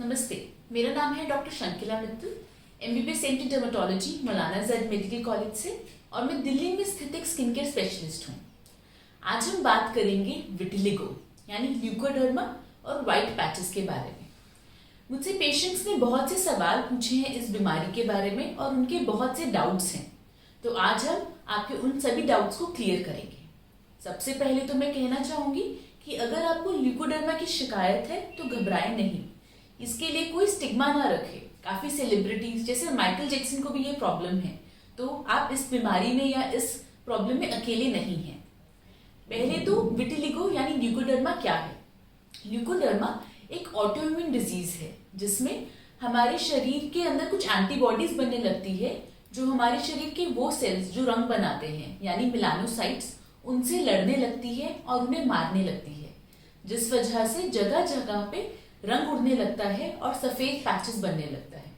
नमस्ते, मेरा नाम है doctor Shankila Mittal, MBBS MD dermatology Maulana Zaid medical college से और मैं दिल्ली में स्थित एक स्किन केयर स्पेशलिस्ट हूँ। आज हम बात करेंगे विटिलिगो यानी ल्यूकोडर्मा और वाइट पैचेस के बारे में। मुझसे पेशेंट्स ने बहुत से सवाल पूछे हैं इस बीमारी के बारे में और उनके बहुत से डाउट्स हैं, तो आज हम आपके उन सभी डाउट्स को क्लियर करेंगे। सबसे पहले तो मैं कहना चाहूँगी कि अगर आपको ल्यूकोडर्मा की शिकायत है तो घबराएं नहीं, इसके लिए कोई स्टिग्मा ना रखें। काफी सेलिब्रिटीज जैसे माइकल जैक्सन को भी ये प्रॉब्लम है, तो आप इस बीमारी में या इस प्रॉब्लम में अकेले नहीं हैं। पहले तो विटिलिगो यानी ल्यूकोडर्मा क्या है। ल्यूकोडर्मा एक ऑटोइम्यून डिजीज है जिसमें हमारे शरीर के अंदर कुछ एंटीबॉडीज बनने लगती है जो हमारे शरीर के वो सेल्स जो रंग बनाते हैं यानी मेलानोसाइट्स, उनसे लड़ने लगती है और उन्हें मारने लगती है, जिस वजह से जगह जगह पे रंग उड़ने लगता है और सफेद पैचेस बनने लगता है।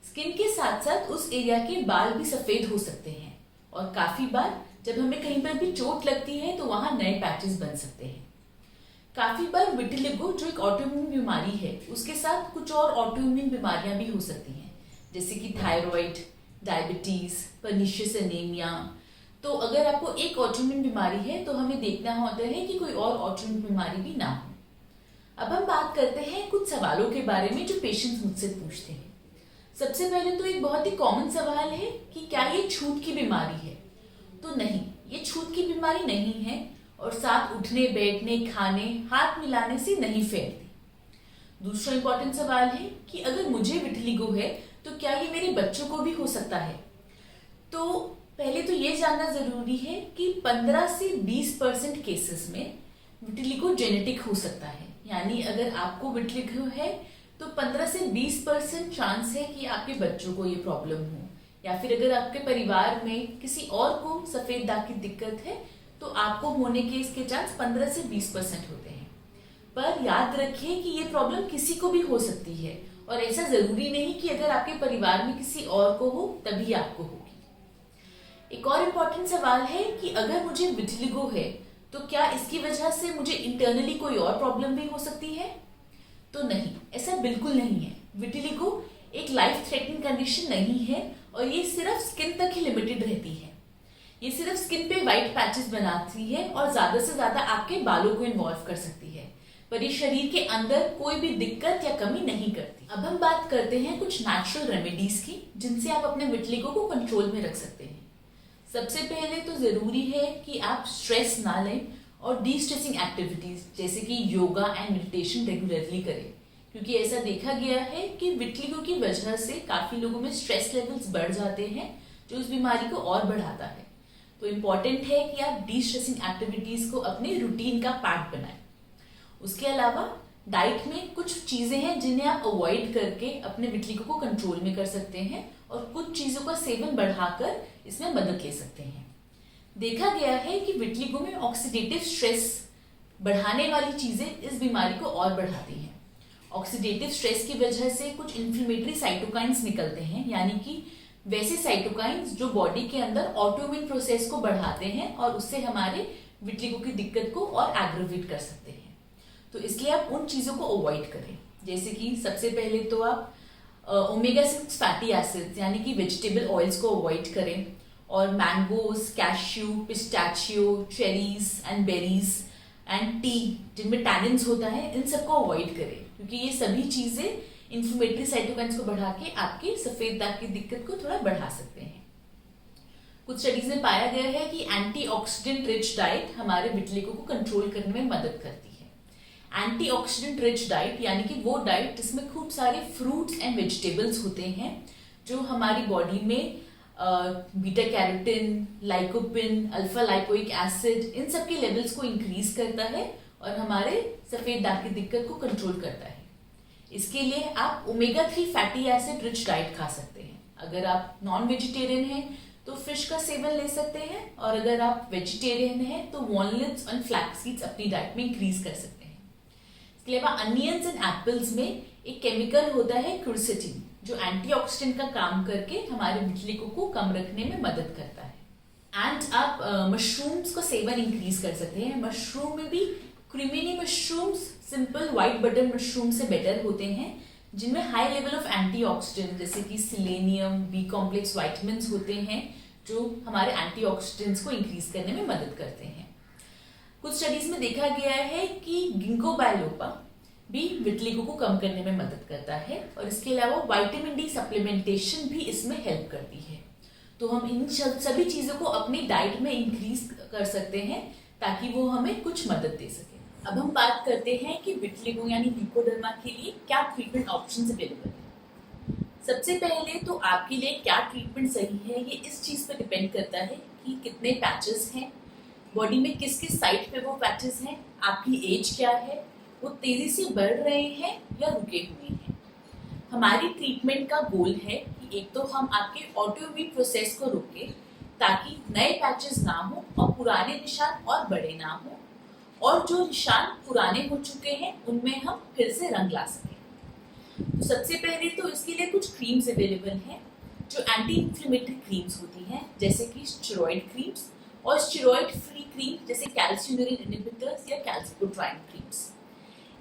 स्किन के साथ साथ उस एरिया के बाल भी सफेद हो सकते हैं और काफी बार जब हमें कहीं पर भी चोट लगती है तो वहां नए पैचेस बन सकते हैं। काफी बार विटिलिगो जो एक ऑटोइम्यून बीमारी है उसके साथ कुछ और ऑटोइम्यून बीमारियां भी हो सकती हैं, जैसे कि थायराइड, डायबिटीज, पर्निशियस एनीमिया। तो अगर आपको एक ऑटोइम्यून बीमारी है तो हमें देखना होता है कि कोई और ऑटोइम्यून बीमारी भी ना हो। अब हम बात करते हैं कुछ सवालों के बारे में जो पेशेंट्स मुझसे पूछते हैं। सबसे पहले तो एक बहुत ही कॉमन सवाल है कि क्या ये छूत की बीमारी है। तो नहीं, ये छूत की बीमारी नहीं है और साथ उठने बैठने खाने हाथ मिलाने से नहीं फैलती। दूसरा इंपॉर्टेंट सवाल है कि अगर मुझे विटिलिगो है तो क्या ये मेरे बच्चों को भी हो सकता है। तो पहले तो ये जानना जरूरी है कि 15 से 20% केसेस में विटिलिगो जेनेटिक हो सकता है, यानी अगर आपको विटिलिगो है तो 15 से 20% चांस है कि आपके बच्चों को ये प्रॉब्लम हो, या फिर अगर आपके परिवार में किसी और को सफेद दाग की दिक्कत है तो आपको होने के इसके चांस 15 से 20% होते हैं। पर याद रखिए कि ये प्रॉब्लम किसी को भी हो सकती है और ऐसा जरूरी नहीं कि अगर आपके परिवार में किसी और को हो तभी आपको होगी। एक और इम्पोर्टेंट सवाल है कि अगर मुझे विटिलिगो है तो क्या इसकी वजह से मुझे इंटरनली कोई और प्रॉब्लम भी हो सकती है। तो नहीं, ऐसा बिल्कुल नहीं है। विटिलिगो एक लाइफ थ्रेटनिंग कंडीशन नहीं है और ये सिर्फ स्किन तक ही लिमिटेड रहती है। ये सिर्फ स्किन पे व्हाइट पैचेस बनाती है और ज्यादा से ज्यादा आपके बालों को इन्वॉल्व कर सकती है, पर ये शरीर के अंदर कोई भी दिक्कत या कमी नहीं करती। अब हम बात करते हैं कुछ नेचुरल रेमेडीज की जिनसे आप अपने विटिलिगो को कंट्रोल में रख सकते हैं। सबसे पहले तो जरूरी है कि आप स्ट्रेस ना लें और डी स्ट्रेसिंग एक्टिविटीज जैसे कि योगा एंड मेडिटेशन रेगुलरली करें, क्योंकि ऐसा देखा गया है कि विटिलिगो की वजह से काफी लोगों में स्ट्रेस लेवल्स बढ़ जाते हैं जो उस बीमारी को और बढ़ाता है। तो इम्पॉर्टेंट है कि आप डी स्ट्रेसिंग एक्टिविटीज को अपने रूटीन का पार्ट बनाएं। उसके अलावा डाइट में कुछ चीजें हैं जिन्हें आप अवॉइड करके अपने विटिलिगो को कंट्रोल में कर सकते हैं और कुछ चीजों का सेवन बढ़ाकर इसमें मदद ले सकते हैं। देखा गया है कि विटिलिगो में ऑक्सीडेटिव स्ट्रेस बढ़ाने वाली चीजें इस बीमारी को और बढ़ाती हैं। ऑक्सीडेटिव स्ट्रेस की वजह से कुछ इन्फ्लेमेटरी साइटोकाइंस निकलते हैं, यानी कि वैसे साइटोकाइंस जो बॉडी के अंदर ऑटोइम्यून प्रोसेस को बढ़ाते हैं और उससे हमारे विटिलिगो की दिक्कत को और एग्रेवेट कर सकते हैं। तो इसलिए आप उन चीजों को अवॉइड करें, जैसे कि सबसे पहले तो आप ओमेगा 6 फैटी एसिड्स यानी कि वेजिटेबल ऑयल्स को अवॉइड करें और mangoes, cashew, pistachio, cherries and berries and T जिनमें टैनिन्स होता है, इन सबको अवॉइड करें, क्योंकि ये सभी चीजें इन्फ्लेमेटरी साइटोकाइंस को बढ़ा के आपके सफेद दाग की दिक्कत को थोड़ा बढ़ा सकते हैं। कुछ स्टडीज में पाया गया है कि एंटीऑक्सीडेंट रिच डाइट हमारे विटिलिगो को कंट्रोल करने में मदद करती है। एंटीऑक्सीडेंट रिच डाइट यानी कि वो डाइट जिसमें खूब सारे फ्रूट्स एंड वेजिटेबल्स होते हैं जो हमारी बॉडी में beta carotene, lycopene, alpha lipoic acid, इन सब के लेवल्स को इंक्रीज करता है और हमारे सफेद दाग की दिक्कत को कंट्रोल करता है। इसके लिए आप omega 3 fatty acid rich diet खा सकते हैं। अगर आप नॉन वेजिटेरियन हैं तो फिश का सेवन ले सकते हैं और अगर आप वेजिटेरियन हैं तो वॉलनट्स और फ्लैक्स सीड्स अपनी डाइट में इंक्रीज कर सकते हैं। इसके अलावा अनियंस एंड एप्पल्स में एक केमिकल होता है क्विरसेटिन जो एंटीऑक्सीडेंट का काम करके हमारे विटिलिगो को कम रखने में मदद करता है। एंड आप मशरूम्स का सेवन इंक्रीज कर सकते हैं। मशरूम में भी cremini mushrooms simple white button mushroom से बेटर होते हैं, जिनमें हाई लेवल ऑफ एंटीऑक्सीडेंट जैसे कि सिलेनियम, बी कॉम्प्लेक्स वाइटमिन्स होते हैं जो हमारे एंटीऑक्सीडेंट्स को इंक्रीज करने में मदद करते हैं। कुछ स्टडीज में देखा गया है कि गिंको बायलोपा भी विटिलिगो को कम करने में मदद करता है और इसके अलावा विटामिन डी सप्लीमेंटेशन भी इसमें हेल्प करती है। तो हम इन सभी चीज़ों को अपनी डाइट में इंक्रीज कर सकते हैं ताकि वो हमें कुछ मदद दे सके। अब हम बात करते हैं कि विटिलिगो यानी ल्यूकोडर्मा के लिए क्या ट्रीटमेंट ऑप्शंस अवेलेबल है। सबसे पहले तो आपके लिए क्या ट्रीटमेंट सही है ये इस चीज़ पर डिपेंड करता है कि कितने पैचेस हैं, बॉडी में किस किस साइड पे वो पैचेस हैं, आपकी एज क्या है, वो तेज़ी से बढ़ रहे हैं या रुके हुए हैं। हमारी ट्रीटमेंट का गोल है कि एक तो हम आपके ऑटोइम्यून प्रोसेस को रोकें ताकि नए पैचेस ना हो और पुराने निशान और बड़े ना हो, और जो निशान पुराने हो चुके हैं उनमें हम फिर से रंग ला सकें। तो सबसे पहले तो इसके लिए कुछ क्रीम्स अवेलेबल हैं जो एंटी इन्फ्लेमेटरी क्रीम्स होती हैं जैसे कि स्टेरॉइड क्रीम्स और स्टेरॉइड फ्री क्रीम जैसे कैल्शियम इनहिबिटर्स या कैल्सिट्रोट्राइन क्रीम्स।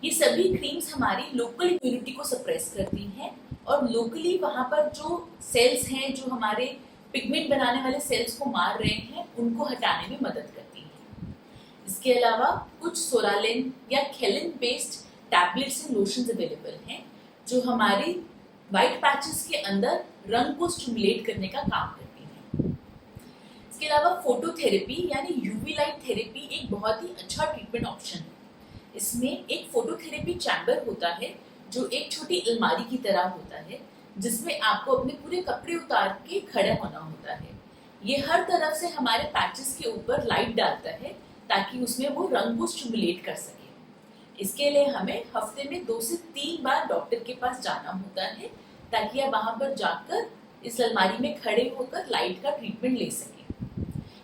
ये सभी क्रीम्स हमारी लोकल इम्यूनिटी को सप्रेस करती हैं और लोकली वहाँ पर जो सेल्स हैं जो हमारे पिगमेंट बनाने वाले सेल्स को मार रहे हैं उनको हटाने में मदद करती हैं। इसके अलावा कुछ सोरालिन या khellin based tablets and lotions available हैं जो हमारी वाइट पैचेस के अंदर रंग को स्टिमुलेट करने का काम करती हैं। इसके अलावा फोटोथेरेपी यानी यूवी लाइट थेरेपी एक बहुत ही अच्छा ट्रीटमेंट ऑप्शन है। इसमें एक फोटोथेरेपी चैम्बर होता है जो एक छोटी अलमारी की तरह होता है जिसमें आपको अपने पूरे कपड़े उतार के खड़े होना होता है। ये हर तरफ से हमारे पैचेस के ऊपर लाइट डालता है ताकि उसमें वो रंग को स्टिमुलेट कर सके। इसके लिए हमें हफ्ते में 2 से 3 बार डॉक्टर के पास जाना होता है ताकि आप वहाँ पर जाकर इस अलमारी में खड़े होकर लाइट का ट्रीटमेंट ले सकें।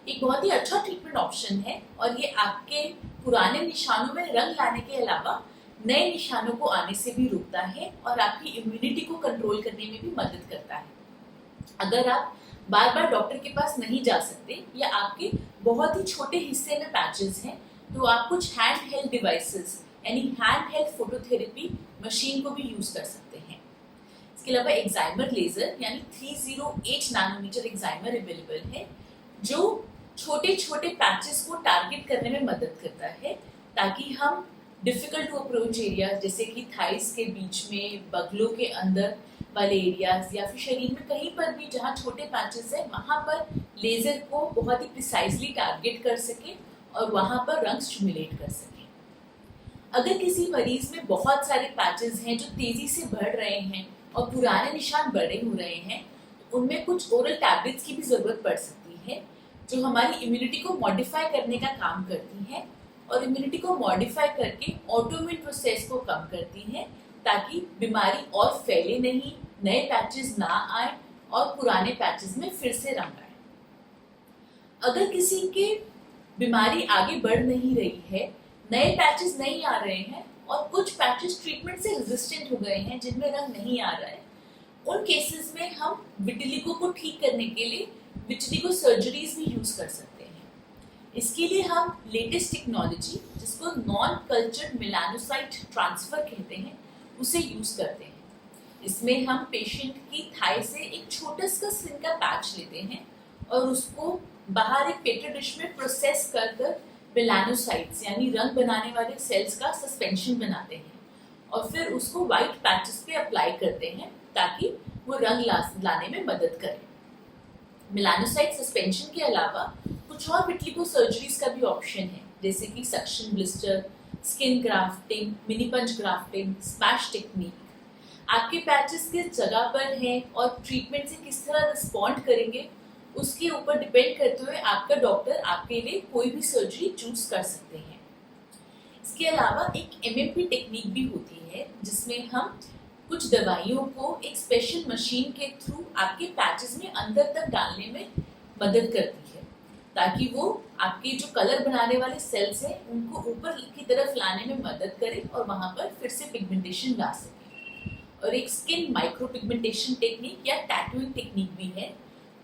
एक बहुत ही अच्छा ट्रीटमेंट ऑप्शन है और ये आपके पुराने निशानों में रंग लाने के अलावा नए निशानों को आने से भी रोकता है और आपकी इम्यूनिटी को कंट्रोल करने में भी मदद करता है। अगर आप बार बार डॉक्टर के पास नहीं जा सकते या आपके बहुत ही छोटे हिस्से में पैचेस हैं तो आप कुछ हैंड हेल्ड डिवाइसेस यानी हैंड हेल्ड फोटोथेरेपी मशीन को भी यूज कर सकते हैं। इसके अलावा एक्साइमर लेजर यानी 308 नैनोमीटर एक्साइमर अवेलेबल है जो छोटे छोटे पैचेस को टारगेट करने में मदद करता है ताकि हम डिफिकल्ट टू अप्रोच एरियाज जैसे कि थाइस के बीच में, बगलों के अंदर वाले एरियाज या फिर शरीर में कहीं पर भी जहाँ छोटे पैचेस हैं वहाँ पर लेजर को बहुत ही प्रिसाइजली टारगेट कर सके और वहाँ पर रंग स्टिमुलेट कर सके। अगर किसी मरीज में बहुत सारे पैचेस हैं जो तेजी से बढ़ रहे हैं और पुराने निशान बड़े हो रहे हैं तो उनमें कुछ ओरल टैबलेट्स की भी जरूरत पड़ सकती है जो हमारी इम्यूनिटी को मॉडिफाई करने का काम करती है और इम्यूनिटी को मॉडिफाई करके ऑटोइम्यून प्रोसेस को कम करती है ताकि बीमारी और फैले नहीं, नए पैचेस ना आए और पुराने पैचेस में फिर से रंग आए। अगर किसी के बीमारी आगे बढ़ नहीं रही है, नए पैचेस नहीं आ रहे हैं और कुछ पैचेस ट्रीटमेंट से रेजिस्टेंट हो गए हैं जिनमें रंग नहीं आ रहा है, उन केसेस में हम विटिलिगो को ठीक करने के लिए विटिलिगो सर्जरीज भी यूज कर सकते हैं। इसके लिए हम लेटेस्ट टेक्नोलॉजी जिसको नॉन कल्चर्ड मेलानोसाइट ट्रांसफर कहते हैं उसे यूज करते हैं। इसमें हम पेशेंट की थाई से एक छोटा सा स्किन का पैच लेते हैं और उसको बाहर एक पेट्री डिश में प्रोसेस कर मेलानोसाइट्स यानी रंग बनाने वाले सेल्स का सस्पेंशन बनाते हैं और फिर उसको वाइट पैचेस पे अप्लाई करते हैं ताकि वो रंग लाने में मदद करे। मेलानोसाइट सस्पेंशन के अलावा कुछ और विटिलिगो सर्जरीज का भी ऑप्शन है जैसे कि suction blister, skin grafting, mini punch grafting, smash technique. आपके पैचेस किस जगह पर हैं और ट्रीटमेंट से किस तरह रिस्पॉन्ड करेंगे उसके ऊपर डिपेंड करते हुए आपका डॉक्टर आपके लिए कोई भी सर्जरी चूज कर सकते हैं। इसके अलावा एक एमएमपी टेक्निक भी होती है जिसमें हम कुछ दवाइयों को एक स्पेशल मशीन के थ्रू आपके पैचेस में अंदर तक डालने में मदद करती है ताकि वो आपके जो कलर बनाने वाले सेल्स हैं उनको ऊपर की तरफ लाने में मदद करे और वहाँ पर फिर से पिगमेंटेशन ला सके। और एक स्किन माइक्रो पिगमेंटेशन टेक्निक या टैटूइंग टेक्निक भी है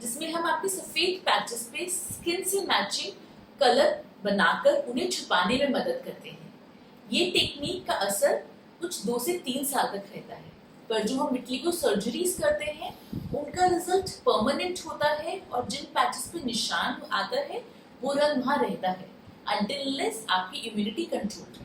जिसमें हम आपके सफेद पैचेस पे स्किन से मैचिंग कलर बनाकर उन्हें छुपाने में मदद करते हैं। ये टेक्निक का असर कुछ 2 से 3 साल तक रहता है पर जो हम विटिलिगो सर्जरीज करते हैं उनका रिजल्ट परमानेंट होता है और जिन पैचेस पे निशान आता है वो रंग वहां रहता है until आपकी इम्यूनिटी कंट्रोल।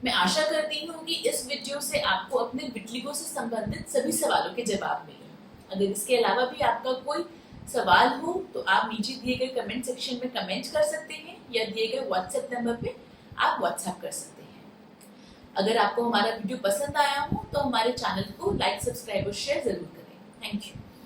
मैं आशा करती हूँ कि इस वीडियो से आपको अपने विटिलिगो से संबंधित सभी सवालों के जवाब मिले। अगर इसके अलावा भी आपका कोई सवाल हो तो आप नीचे दिए गए कमेंट सेक्शन में कमेंट कर सकते हैं या दिए गए व्हाट्सएप नंबर पे आप व्हाट्सएप कर सकते हैं। अगर आपको हमारा वीडियो पसंद आया हो तो हमारे चैनल को लाइक, सब्सक्राइब और शेयर जरूर करें। Thank you.